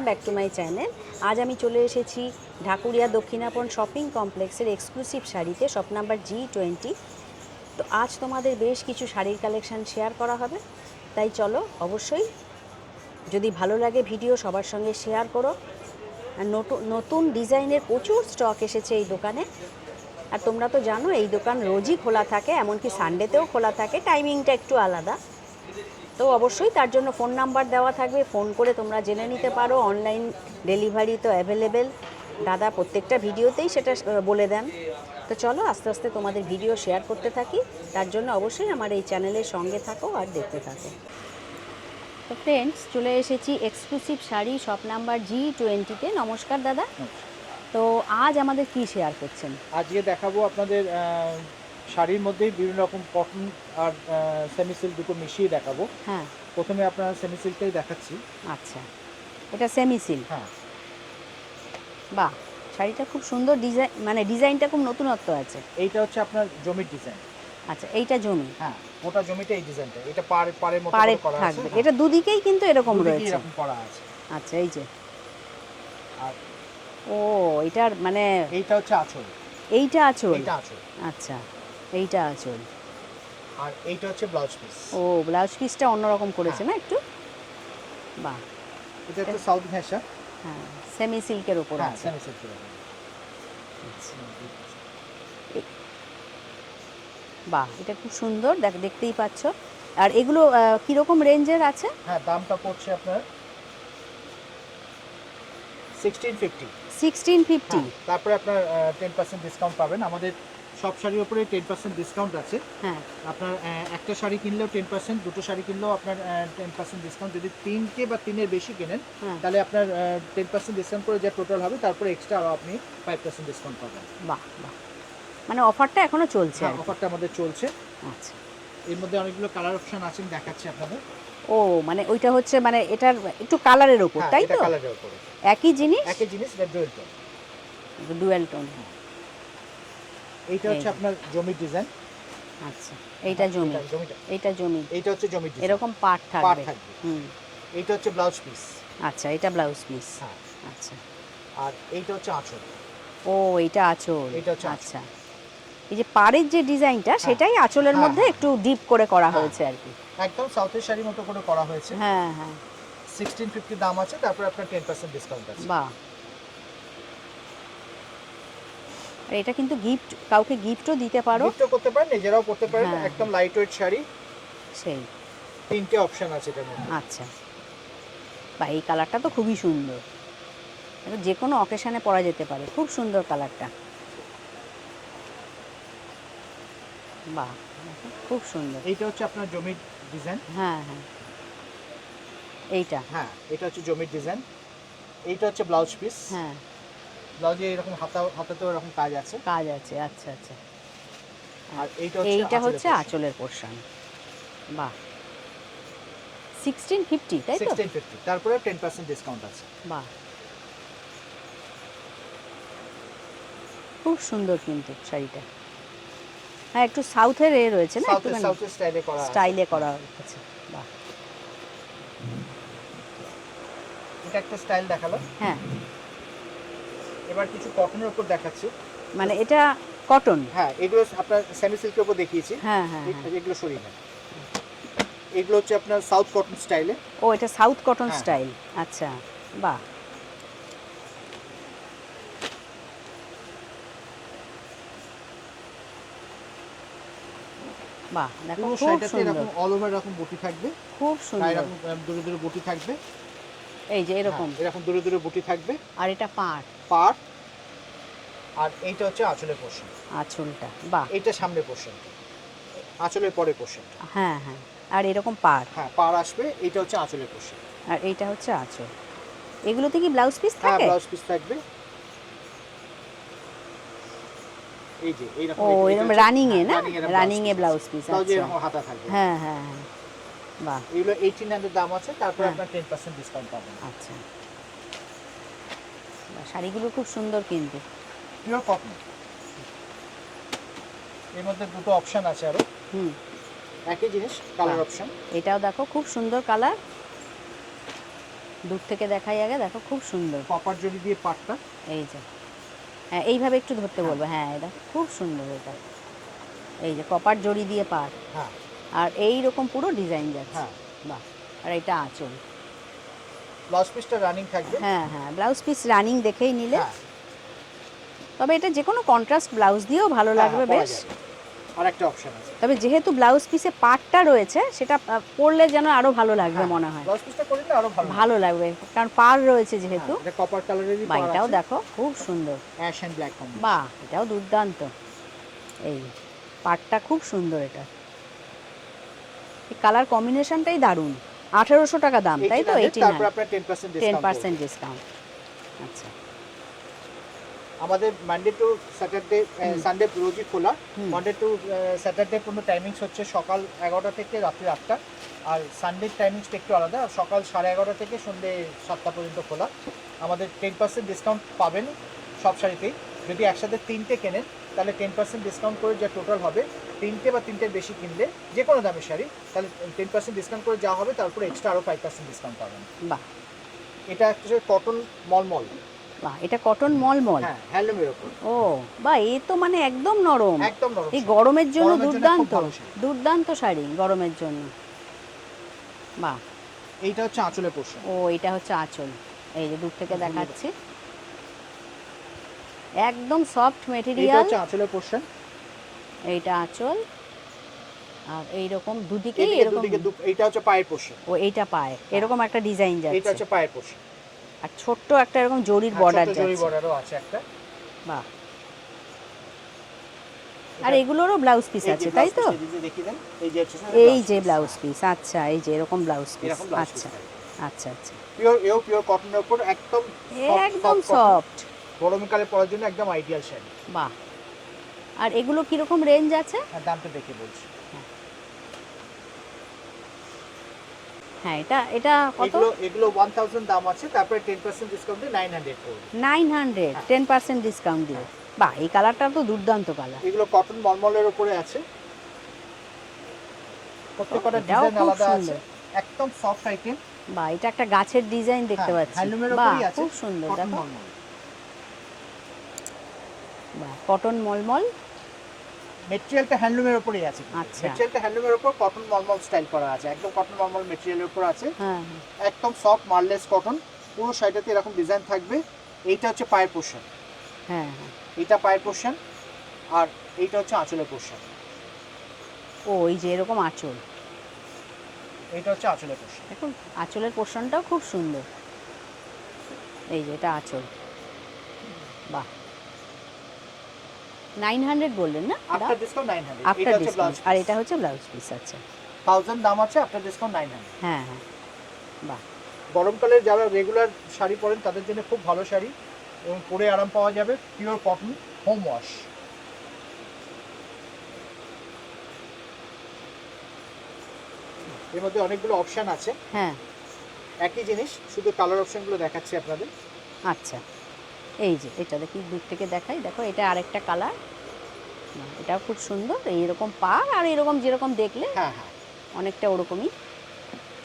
Back to my channel. আজ আমি চলে এসেছি ঢাকুরিয়া দক্ষিণাপন শপিং কমপ্লেক্সের এক্সক্লুসিভ শাড়িতে, শপ নাম্বার G20। তো আজ তোমাদের বেশ কিছু শাড়ির কালেকশান শেয়ার করা হবে, তাই চলো অবশ্যই যদি ভালো লাগে ভিডিও সবার সঙ্গে শেয়ার করো। আর নতুন ডিজাইনের প্রচুর স্টক এসেছে এই দোকানে। আর তোমরা তো জানো এই দোকান রোজই খোলা থাকে, এমনকি সানডেতেও খোলা থাকে, টাইমিংটা একটু আলাদা। তো অবশ্যই তার জন্য ফোন নাম্বার দেওয়া থাকবে, ফোন করে তোমরা জেনে নিতে পারো। অনলাইন ডেলিভারি তো অ্যাভেলেবেল, দাদা প্রত্যেকটা ভিডিওতেই সেটা বলে দেন। তো চলো আস্তে আস্তে তোমাদের ভিডিও শেয়ার করতে থাকি, তার জন্য অবশ্যই আমার এই চ্যানেলের সঙ্গে থাকো আর দেখতে থাকো। তো ফ্রেন্ডস, চলে এসেছি এক্সক্লুসিভ শাড়ি শপ নাম্বার G20-তে। নমস্কার দাদা। তো আজ আমাদের কি শেয়ার করছেন? আজকে দেখাবো আপনাদের শাড়ির মধ্যেই বিভিন্ন রকম কটন আর সেমি সিল্ক দুটো মিশিয়ে দেখাবো। হ্যাঁ, প্রথমে আপনার সেমি সিল্কটাই দেখাচ্ছি। আচ্ছা, এটা সেমি সিল্ক। হ্যাঁ, বাহ, শাড়িটা খুব সুন্দর ডিজাইন, মানে ডিজাইনটা খুব নতুনত্ব আছে। এইটা হচ্ছে আপনার জমির ডিজাইন। আচ্ছা, এইটা জমি। হ্যাঁ, গোটা জমিটা এই ডিজাইনটা, এটা পাড়ের মতো পাড়ে করে করা আছে। থাকবে, এটা দুদিকেই কিন্তু এরকম দুদিকেই রয়েছে। এরকম করা আছে। আচ্ছা, এই যে, আর ও এটার মানে এইটা হচ্ছে আঁচল। এইটা আঁচল। এইটা আঁচল। আচ্ছা, এইটা আঁচল। আর এইটা হচ্ছে ব্লাউজ পিস। ও, ব্লাউজ পিসটা অন্যরকম করেছে না একটু? বাহ, এটা হচ্ছে সাউথ ঘেঁষা। হ্যাঁ, সেমি সিল্কের উপর হ্যাঁ, আছে। সেমি সিল্কের। আচ্ছা, বাহ, এটা খুব সুন্দর, দেখতেই পাচ্ছ। আর এগুলো কীরকম রেঞ্জের আছে? হ্যাঁ, দামটা পড়ছে আপনার 1650। 1650। তারপরে আপনার 10% ডিসকাউন্ট পাবেন। আমাদের সব শাড়ির উপরে 10% ডিসকাউন্ট আছে। হ্যাঁ, আপনার একটা শাড়ি কিনলেও 10%, দুটো শাড়ি কিনলেও আপনার 10% ডিসকাউন্ট। যদি তিনটে বা তিনের বেশি কেনেন হ্যাঁ, তাহলে আপনার 10% ডিসকাউন্ট করে যা টোটাল হবে, তারপরে এক্সট্রা আরও আপনি 5% ডিসকাউন্ট পাবেন। বাহ বাহ, মানে অফারটা এখনো চলছে? হ্যাঁ, অফারটা আমাদের চলছে। আচ্ছা, এর মধ্যে অনেকগুলো কালার অপশন আছে, আমি দেখাচ্ছি আপনাদের। ও মানে ওইটা হচ্ছে মানে এটার একটু কালারের ওপর, হ্যাঁ, তাই এটা তো? কালারের উপরে একই জিনিস, একই জিনিস, এটা ডুয়েল টোন। Dual tone. এইটা হচ্ছে আপনার জমির ডিজাইন। আচ্ছা, এইটা জমি, এইটা জমি, এইটা হচ্ছে জমির ডিজাইন, এরকম পাট থাকবে। হুম, এইটা হচ্ছে ব্লাউজ পিস। আচ্ছা, এটা ব্লাউজ পিস। হ্যাঁ, আচ্ছা, আর এইটা হচ্ছে আঁচল। ও এইটা আঁচল। এটা হচ্ছে আচ্ছা, এই যে পাড়ের যে ডিজাইনটা সেটাই আঁচলের হ্যাঁ, মধ্যে একটু ডিপ করে করা হয়েছে আর কি। একদম সাউথের শাড়ির মতো করে করা হয়েছে। হ্যাঁ হ্যাঁ, 1650 দাম আছে, তারপরে আপনার 10% ডিসকাউন্ট আছে। বাহ। আর এটা কিন্তু গিফট, কাউকে গিফটও দিতে পারো। গিফটও করতে পারেন, নিজেরাও করতে পারেন। হ্যাঁ, একদম লাইট ওয়েট শাড়ি, সেই। তিনটে অপশন আছে এটার মধ্যে। আচ্ছা, বা এই কালারটা তো খুবই সুন্দর, এটা যে কোনো অকেশানে পরা যেতে পারে, খুব সুন্দর কালারটা। বাহ, খুব সুন্দর। এইটা হচ্ছে আপনার জমির ডিজাইন। হ্যাঁ হ্যাঁ, এইটা। হ্যাঁ, এটা হচ্ছে জমির ডিজাইন। এইটা হচ্ছে ব্লাউজ পিস। হ্যাঁ, ব্লাউজে এরকম হাতাতেও এরকম কাজ আছে। কাজ আছে, আচ্ছা আচ্ছা। আর এইটা হচ্ছে আঁচলের পোর্শন। বাহ, 1650, তাই তো? 1650, তারপরে 10% ডিসকাউন্ট আছে। বাহ, খুব সুন্দর কিন্তু শাড়িটা। হ্যাঁ, একটু সাউথের রয়েছে না, একটু সাউথের স্টাইলে করা আছে। স্টাইলে করা হয়েছে। বাহ, এটা একটা স্টাইল দেখালাম। হ্যাঁ, এবার কিছু কটনের উপর দেখাচ্ছি। মানে এটা কটন। হ্যাঁ, এগুলো আপনার সেমি সিল্কের উপর দেখিয়েছি। হ্যাঁ হ্যাঁ হ্যাঁ, এগুলো সরিয়ে নেন। এগুলো হচ্ছে আপনার সাউথ কটন স্টাইলে। ও এটা সাউথ কটন হ্যাঁ, স্টাইল। আচ্ছা, বাহ, বাহ, দেখো পুরো খুব শাড়িটাতে সুন্দর, এরকম অল ওভার এরকম বুটি থাকবে। খুব আর সুন্দর। এরকম দূরে দূরে বুটি থাকবে। এই যে এরকম, হ্যাঁ, এরকম দূরে দূরে বুটি থাকবে। আর এটা পাড়, পাড়। আর এইটা হচ্ছে আঁচলের পোর্শন। আঁচলটা। বাহ, এইটা সামনের পোর্শন, আঁচলের পরে পোর্শন। হ্যাঁ হ্যাঁ, আর এরকম পাড়। হ্যাঁ, পাড় আসবে। এইটা হচ্ছে আঁচলের পোর্শন, আর এইটা হচ্ছে আঁচল। এগুলোতে কি ব্লাউজ পিস হ্যাঁ, থাকে? ব্লাউজ পিস থাকবে। এই যে এইরকম, ও এরকম রানিং এ, না রানিং এ ব্লাউজ পিস। ব্লাউজে আচ্ছা, এরকম হাতা থাকবে। হ্যাঁ হ্যাঁ হ্যাঁ, বাহ। এগুলো 1800 দাম আছে, তারপরে হ্যাঁ, আপনার 10% ডিসকাউন্ট পাবেন। আচ্ছা, বাহ, শাড়িগুলো খুব সুন্দর কিন্তু। Pure cotton. এর মধ্যে দুটো অপশন আছে আরো। হুম, একই জিনিস, কালার অপশন। এটাও দেখো খুব সুন্দর কালার। দূর থেকে দেখাই আগে, দেখো খুব সুন্দর। কপার জড়ি দিয়ে পাটটা। এই যে, হ্যাঁ এইভাবে একটু ধরতে বলবো, হ্যাঁ এটা খুব সুন্দর। এটা এই যে কপার জড়ি দিয়ে পার, হ্যাঁ আর এই রকম পুরো ডিজাইন যাচ্ছে। হ্যাঁ। বাহ। আর এটা আঁচল। ব্লাউজ পিসটা রানিং থাকবে। হ্যাঁ হ্যাঁ, ব্লাউজ পিস রানিং দেখেই নিলে। হ্যাঁ তবে এটা যে কোনো কন্ট্রাস্ট ব্লাউজ দিয়েও ভালো লাগবে বেশ। আর একটা অপশন আছে। তবে যেহেতু ব্লাউজ পিসে পাটটা রয়েছে, সেটা পরলে যেন আরো ভালো লাগবে মনে হয়। ব্লাউজ পিসটা করলে আরো ভালো ভালো লাগবে, কারণ পার রয়েছে যেহেতু। এটা কপার কালারেরই বা পার আছে। এটাও দেখো খুব সুন্দর। Ash and black combination. বাহ, এটাও দুর্দান্ত। এই পাটটা খুব সুন্দর। এটা এই কালার কম্বিনেশনটাই দারুণ। 1800 টাকা দাম, তাই তো? 1800, তারপর আপনার 10% ডিসকাউন্ট। 10% ডিসকাউন্ট। আচ্ছা। আমাদের মানডে টু স্যাটারডে, সানডে রোজই খোলা। মানডে টু স্যাটারডে কোনো টাইমিংস হচ্ছে সকাল 11টা থেকে রাত্রি 8টা, আর সানডের টাইমিংসটা একটু আলাদা, সকাল 11:30 থেকে সন্ধ্যে 7টা পর্যন্ত খোলা। আমাদের 10% ডিসকাউন্ট পাবেন সব শাড়িতেই। যদি একসাথে 3টে কেনেন তাহলে 10% ডিসকাউন্ট করে যা টোটাল হবে, 3টে বা 3টের বেশি কিনলে যে কোনো দামের শাড়ি, তাহলে 10% ডিসকাউন্ট করে যা হবে তার উপরে এক্সট্রা আরও 5% ডিসকাউন্ট পাবেন। বাহ। এটা হচ্ছে কটন মলমল। বাহ, এটা কটন মলমল। হ্যাঁ, হ্যান্ডলুমের উপর। ও বাহ, এ তো মানে একদম নরম। একদম নরম। এই গরমের জন্য গরমের জন্য খুব দুর্দান্ত, ভালো শাড়ি। দুর্দান্ত শাড়ি গরমের জন্য। বাহ। এইটা হচ্ছে আঁচলের পোর্শন। ও, এটা হচ্ছে আঁচল। এই যে দূর থেকে দেখাচ্ছি, একদম সফট এটা মেটেরিয়াল। হচ্ছে আঁচলের পোর্শন। এইটা আঁচল, আর এইরকম দুদিকেই এদিকে এরকম। দুদিকে এইটা হচ্ছে পায়ের পোর্শন। ও, এইটা পায় এরকম একটা ডিজাইন এটা যাচ্ছে, হচ্ছে পায়ের পোর্শন। আর ছোট্ট একটা এরকম জরির বর্ডার ছোট জরি যাচ্ছে। বর্ডারও আছে একটা। বাহ। আর এগুলোরও ব্লাউজ পিস আছে, তাই তো? দেখিয়ে দেন। এই যে হচ্ছে এই যে ব্লাউজ পিস, আচ্ছা, এই যে এরকম ব্লাউজ পিস। এরকম ব্লাউজ আচ্ছা পিস। আচ্ছা আচ্ছা, পিওর কটনের উপর একদম একদম সফট। গরমকালে পরার জন্য একদম আইডিয়াল শাড়ি। বাহ। আর এগুলো কিরকম রেঞ্জ আছে? আর দামটা দেখে বলছি। হ্যাঁ, এটা এটা কত? এগুলো 1000 দাম আছে, তারপরে 10% ডিসকাউন্টে 900 পড়বে। 900, 10% ডিসকাউন্ট দিয়ে। বাহ, এই কালারটা তো দুর্দান্ত কালার। এগুলো কটন মলমলের উপরে আছে, প্রত্যেকটা ডিজাইন আলাদা আছে, একদম সফট আইটেম। বাহ, এটা একটা গাছের ডিজাইন দেখতে পাচ্ছি। হ্যান্ডলুমের বাহ, উপরেই আছে, খুব সুন্দর। কটন দেখো, মলমল। বাহ, কটন মলমল। মেটেরিয়ালটা হ্যান্ডলুমের উপরেই আছে। আচ্ছা। মেটেরিয়ালটা হ্যান্ডলুমের উপর কটন মলমল স্টাইল করা আছে, একদম কটন মলমল মেটেরিয়ালের উপর আছে। হ্যাঁ, একদম সফট মারলেস কটন, পুরো শাড়িটাতে এরকম ডিজাইন থাকবে। এইটা হচ্ছে পায়ের পোর্শন। হ্যাঁ হ্যাঁ। এটা পায়ের পোর্শন, আর এইটা হচ্ছে আঁচলের পোর্শন। ও, এই যে এরকম আঁচল। এইটা হচ্ছে আঁচলের পোর্শন। দেখুন, আঁচলের পোর্শনটাও খুব সুন্দর। এই যে এটা আঁচল। বাহ। 900 বললেন না? After discount 900। After discount. আর এটা হচ্ছে ব্লাউজ পিস। আচ্ছা, 1000 দাম আছে, আফটার ডিসকাউন্ট 900। হ্যাঁ হ্যাঁ। বাহ। গরমকালে যারা রেগুলার শাড়ি পরেন তাদের জন্য খুব ভালো শাড়ি, এবং পরে আরাম পাওয়া যাবে। Pure cotton, home wash. এর মধ্যে অনেকগুলো অপশন আছে। হ্যাঁ, একই জিনিস, শুধু কালার অপশনগুলো দেখাচ্ছি আপনাদের। আচ্ছা। এই যে এটা দেখি, দূর থেকে দেখাই। দেখো, এটা আরেকটা কালার। এটাও খুব সুন্দর। এইরকম পার, আর এরকম যেরকম দেখলে হ্যাঁ হ্যাঁ, অনেকটা ওরকমই।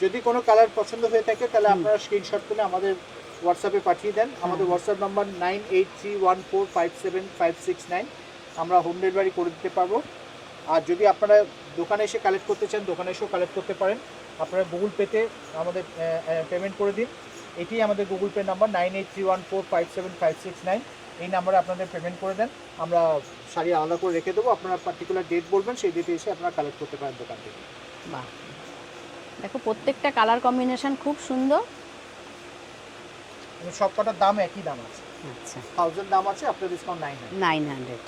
যদি কোনো কালার পছন্দ হয়ে থাকে তাহলে আপনারা স্ক্রিনশট তুলে আমাদের হোয়াটসঅ্যাপে পাঠিয়ে দেন। আমাদের হোয়াটসঅ্যাপ নাম্বার 9831456569। আমরা হোম ডেলিভারি করে দিতে পারবো। আর যদি আপনারা দোকানে এসে কালেক্ট করতে চান, দোকানে এসেও কালেক্ট করতে পারেন। আপনারা গুগল পেতে আমাদের পেমেন্ট করে দিন। এটি আমাদের গুগল পে নাম্বার 9831457569। এই নাম্বারে আপনাদের পেমেন্ট করে দেন, আমরা শাড়ি আলাদা করে রেখে দেবো। আপনারা পার্টিকুলার ডেট বলবেন, সেই ডেটে এসে আপনারা কালেক্ট করতে পারেন দোকান থেকে। বাহ, দেখো প্রত্যেকটা কালার কম্বিনেশন খুব সুন্দর। সব কটার দাম একই দাম আছে। আচ্ছা, 1000 দাম আছে, আপনার ডিসকাউন্ট 900। 900।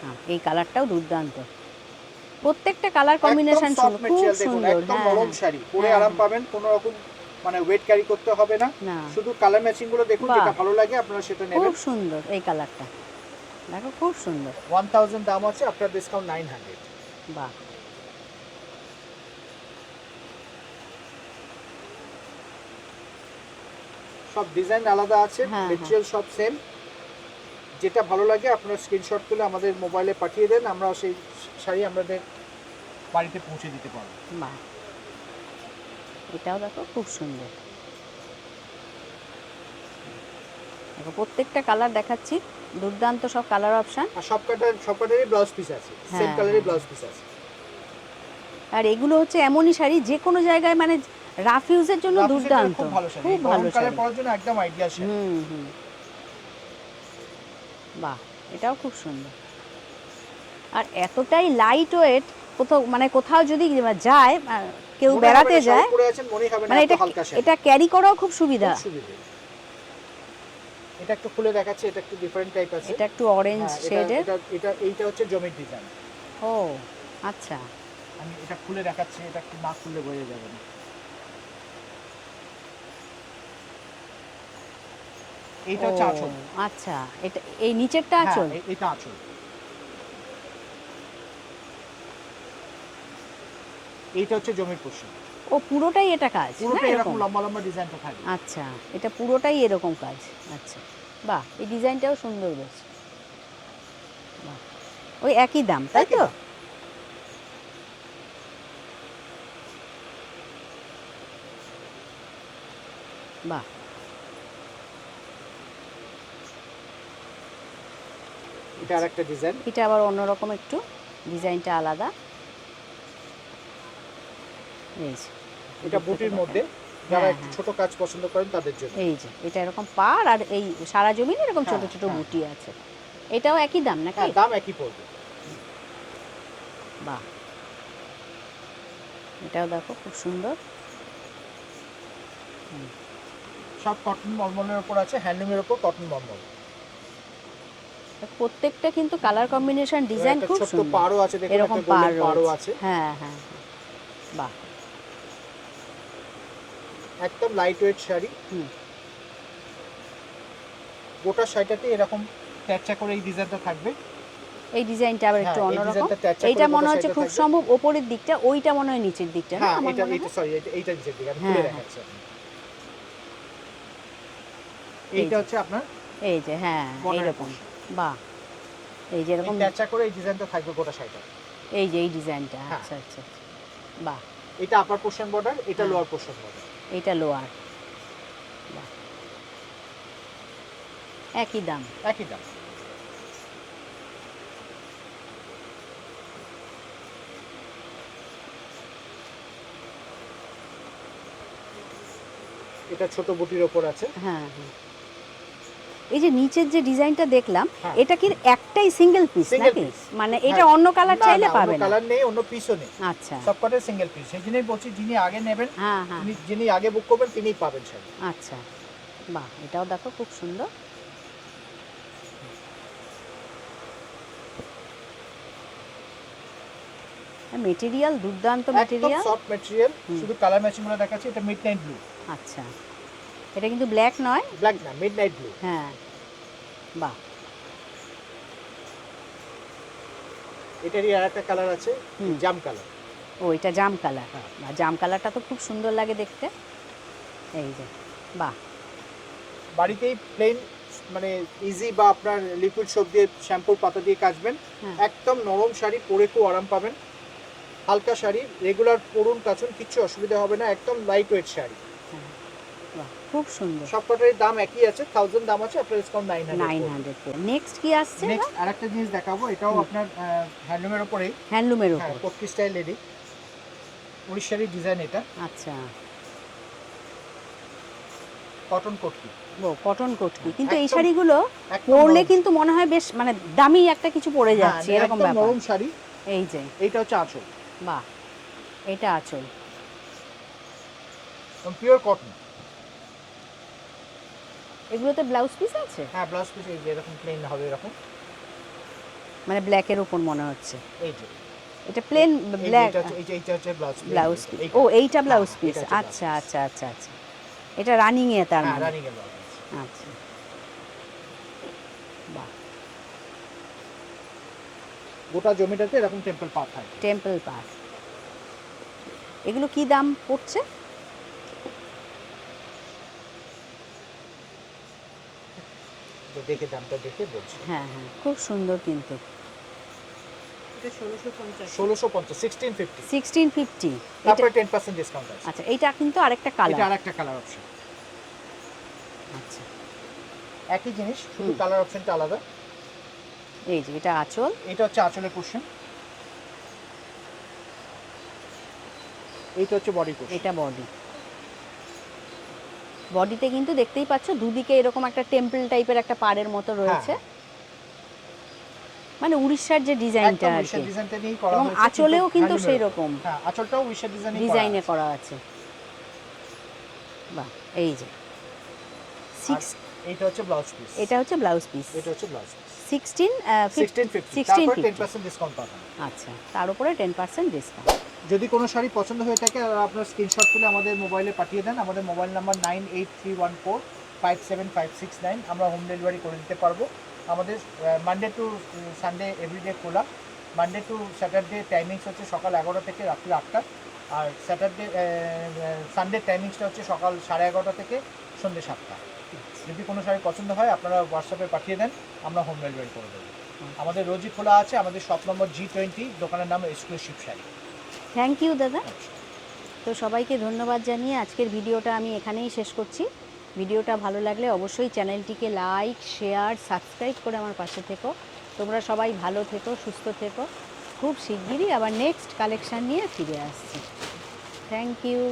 হ্যাঁ, এই কালারটাও দুর্দান্ত। প্রত্যেকটা কালার কম্বিনেশন খুব সুন্দর। একদম নরম শাড়ি, পরে আরাম পাবেন, কোনো রকম মানে ওয়েট ক্যারি করতে হবে না। শুধু কালার ম্যাচিং গুলো দেখুন, যেটা ভালো লাগে আপনারা সেটা নেবেন। খুব সুন্দর এই কালারটা, দেখো খুব সুন্দর। 1000 দাম আছে, আপনার ডিসকাউন্ট 900। বাহ। সব ডিজাইন আলাদা আছে, মেটেরিয়াল সব সেম। যেটা ভালো লাগে আপনারা স্ক্রিনশট তুলে আমাদের মোবাইলে পাঠিয়ে দেন, আমরা সেই শাড়ি আমাদের বাড়িতে পৌঁছে দিতে পারবো। বাহ, এটাও দেখো খুব সুন্দর। দেখো প্রত্যেকটা কালার দেখাচ্ছি, দুর্দান্ত সব কালার অপশন। আর সবকটারই ব্লাউজ পিস আছে, সেম হ্যাঁ, কালারের হ্যাঁ। ব্লাউজ পিস আছে। আর এগুলো হচ্ছে এমনই শাড়ি যে কোনো জায়গায় মানে রাফ ইউজের জন্য রাফ ইউজের জন্য দুর্দান্ত, খুব ভালো শাড়ি, খুব ভালো গরমকালে শাড়ি। পরার জন্য একদম আইডিয়াল শাড়ি। হুম হুম, বাহ, এটাও খুব সুন্দর। আর এতটাই লাইট ওয়েট, কোথাও যদি যায় কেউ মনে হবে বেড়াতে না শাড়ি যায়, পরে আছেন, মনেই হবে না মানে এত হালকা শাড়ি। এটা ক্যারি করাও খুব সুবিধা। খুব সুবিধা। এটা একটু খুলে দেখাচ্ছি, এটা একটু ডিফারেন্ট টাইপ আছে। এটা একটু অরেঞ্জ হ্যাঁ, শেডের। এইটা হচ্ছে জমির ডিজাইন। ও আচ্ছা, আমি এটা খুলে দেখাচ্ছি, এটা একটু না খুললে বোঝা যাবে না। এইটা হচ্ছে ও, আঁচল। আচ্ছা, এটা এই নিচেরটা হ্যাঁ, আঁচল। এটা আঁচল। এইটা হচ্ছে জমির পোর্শন। ও পুরোটাই এটা কাজ না পুরোটা এরকম এরকম? লম্বা লম্বা ডিজাইনটা থাকে। আচ্ছা, এটা পুরোটাই এরকম কাজ। আচ্ছা, বাহ, এই ডিজাইনটাও সুন্দর বেশ। বাহ, ওই একই দাম তাই একই তো? দাম। বাহ, এটা আরেকটা ডিজাইন। এটা আবার অন্যরকম, একটু ডিজাইনটা আলাদা। এই যে এটা বুটির মধ্যে, যারা হ্যাঁ, একটু হ্যাঁ। ছোট কাজ পছন্দ করেন তাদের জন্য। এই যে এটা এরকম পাড়, আর এই সারা জমিনে এরকম ছোট হ্যাঁ, ছোট হ্যাঁ। বুটি আছে। এটাও একই দাম নাকি? হ্যাঁ, দাম একই পড়বে। বাহ, এটাও দেখো খুব সুন্দর। সব কটন মলমলের উপর আছে, হ্যান্ডলুমের উপর কটন মলমল। প্রত্যেকটা কিন্তু কালার কম্বিনেশন ডিজাইন একটা খুব ছোট্ট সুন্দর। পাড়ও আছে, দেখুন এরকম একটা গোল্ডেন পাড়ও রয়েছে। আছে। হ্যাঁ হ্যাঁ, বাহ, একদম লাইট ওয়েট শাড়ি। হুম, গোটা শাড়িটাতে এরকম ট্যাচা করে এই ডিজাইনটা থাকবে। এই ডিজাইনটা আবার একটু হ্যাঁ, এই অন্যরকম। ডিজাইনটা ট্যাচা এইটা করে মনে গোটা হচ্ছে শাড়িটা খুব থাকবে। সম্ভব ওপরের দিকটা, ওইটা মনে হয় নিচের দিকটা না হ্যাঁ, আমার এটা মনে এটা হয়। সরি, এইটা নিচের দিকে, আমি হ্যাঁ, খুলে হ্যাঁ। দেখাচ্ছি আপনাকে। এই এইটা যে। হচ্ছে আপনার এই যে হ্যাঁ, বর্ডারের এইরকম। portion। বাহ, এই যে এরকম, ট্যাচা করে এই ডিজাইনটা থাকবে গোটা শাড়িটা। এই যে এই ডিজাইনটা। হ্যাঁ। আচ্ছা আচ্ছা আচ্ছা। বাহ, এটা আপার পোর্শন বর্ডার, এটা হ্যাঁ। Lower portion border. এইটা লোয়ার। বাহ, একই দাম। একই দাম। এটা ছোট বুটির ওপর আছে। হ্যাঁ হ্যাঁ, এই যে নিচের যে ডিজাইনটা দেখলাম, হ্যাঁ। এটা কি একটাই সিঙ্গেল পিস Single নাকি? piece। মানে হ্যাঁ। এটা অন্য কালার না, চাইলে না, পাবে অন্য না? কালার নেই, অন্য পিসও নেই। আচ্ছা, সবকটাই সিঙ্গেল পিস। সেই জন্যই বলছি, যিনি আগে নেবেন, হ্যাঁ হ্যাঁ, যিনি আগে বুক করবেন তিনিই পাবেন শাড়ি। আচ্ছা, বাহ, এটাও দেখো খুব সুন্দর। মেটেরিয়াল দুর্দান্ত একদম মেটেরিয়াল। Soft material. শুধু কালার ম্যাচিং গুলো দেখাচ্ছি। এটা মিডনাইট ব্লু। আচ্ছা, এটা কিন্তু ব্ল্যাক নয়। ব্ল্যাক না, মিডনাইট ব্লু। হ্যাঁ, বাহ, এটারই আরেকটা কালার আছে, হুম। জাম কালার। ও, এটা জাম কালার। হ্যাঁ। বা জাম কালারটা তো খুব সুন্দর লাগে দেখতে। এই যে, বাহ, বাড়িতেই প্লেন, মানে ইজি, বা আপনার লিকুইড সোপ দিয়ে শ্যাম্পুর পাতা দিয়ে কাচবেন, হ্যাঁ। একদম নরম শাড়ি, পরে খুব আরাম পাবেন। হালকা শাড়ি, রেগুলার পরুন কাচুন, কিচ্ছু অসুবিধা হবে না, একদম লাইট ওয়েট শাড়ি। হ্যাঁ, বাহ, খুব সুন্দর। সবকটারই দাম একই আছে, 1000 দাম আছে, আপনার ডিসকাউন্ট 900। 900 নেক্সট কি আসছে? নেক্সট আরেকটা জিনিস দেখাবো, এটাও আপনার হ্যান্ডলুমের উপরেই। হ্যান্ডলুমের হ্যাঁ, উপর। পটকি স্টাইল লেডি, উড়িষ্যারি ডিজাইন। এটা আচ্ছা, কটন কটকি। ও কটন কটকি, কিন্তু এই একদম- শাড়িগুলো একদম পরলে নরম। কিন্তু মনে হয় বেশ মানে দামি একটা কিছু পরে হ্যাঁ, যাচ্ছে এরকম একদম ব্যাপার। নরম শাড়ি। এই যে, এইটা হচ্ছে আঁচল, বাহ, এটা আঁচল। Pure cotton. এগুলোতে ব্লাউজ পিস আছে? হ্যাঁ, ব্লাউজ পিস এই যে এরকম প্লেন হবে, এরকম। মানে ব্ল্যাকের উপর মনে হচ্ছে। এই যে এটা প্লেন এই যে ব্ল্যাক এইটা হচ্ছে ব্লাউজ ব্লাউজ পিস। পিস। ও, এইটা ব্লাউজ হ্যাঁ, পিস। এটা হচ্ছে আচ্ছা আচ্ছা আচ্ছা আচ্ছা, এটা রানিং এ তার হ্যাঁ, মানে। রানিং এর ব্লাউজ। আচ্ছা, বাহ, গোটা জমিটাতে এরকম টেম্পল পাত থাকে। Temple park. এগুলো কি দাম পড়ছে? তো দেখে দামটা দেখে বলছি। হ্যাঁ হ্যাঁ, খুব সুন্দর কিন্তু। এটা 1650 1650 1650 1650 তারপরে 10% ডিসকাউন্ট আছে। আচ্ছা এইটা কিন্তু আরেকটা এটা কালার। আরেকটা কালার অপশন, আচ্ছা একই জিনিস শুধু কালার অপশনটা আলাদা। এই যে এটা আঁচল, এটা হচ্ছে আঁচলের পোর্শন, এইটা হচ্ছে বডি পোর্শন। এটা বডি। বডিতে কিন্তু দেখতেই পাচ্ছ দুদিকে এরকম একটা টেম্পল টাইপের একটা পাড়ের মতো রয়েছে, মানে উড়িষ্যার যে ডিজাইনটা আর কি, ডিজাইনটা নিয়েই করা এবং হয়েছে, আঁচলেও কিন্তু handloom সেই এর উপর। রকম হ্যাঁ, আঁচলটাও উড়িষ্যার ডিজাইনে করা আছে। বাহ, এই যে এইটা হচ্ছে ব্লাউজ পিস, এটা হচ্ছে ব্লাউজ পিস, এটা হচ্ছে ব্লাউজ পিস 1650 তারপর 10% ডিসকাউন্ট পাবেন। আচ্ছা, তার উপরে 10% ডিসকাউন্ট। যদি কোনো শাড়ি পছন্দ হয়ে থাকে আর আপনার স্ক্রিনশট তুলে আমাদের মোবাইলে পাঠিয়ে দেন, আমাদের মোবাইল নাম্বার 9831457569, আমরা হোম ডেলিভারি করে দিতে পারবো। আমাদের মানডে টু সানডে এভরিডে খোলা। মানডে টু স্যাটারডে টাইমিংস হচ্ছে সকাল 11টা থেকে রাত্রি 8টা, আর স্যাটারডে সানডে টাইমিংসটা হচ্ছে সকাল 11:30 থেকে সন্ধ্যে 7টা। যদি কোনো শাড়ি পছন্দ হয় আপনারা হোয়াটসঅ্যাপে পাঠিয়ে দেন, আমরা হোম ডেলিভারি করে দেবো। আমাদের রোজই খোলা আছে, আমাদের শপ নম্বর G20, দোকানের নাম এক্সক্লুসিভ শাড়ি। থ্যাংক ইউ দাদা। তো সবাইকে ধন্যবাদ জানিয়ে আজকের ভিডিওটা আমি এখানেই শেষ করছি। ভিডিওটা ভালো লাগলে অবশ্যই চ্যানেলটিকে লাইক, শেয়ার, সাবস্ক্রাইব করে আমার পাশে থেকো। তোমরা সবাই ভালো থেকো, সুস্থ থেকো। খুব শিগগিরই আবার নেক্সট কালেকশান নিয়ে ফিরে আসছি। Thank you.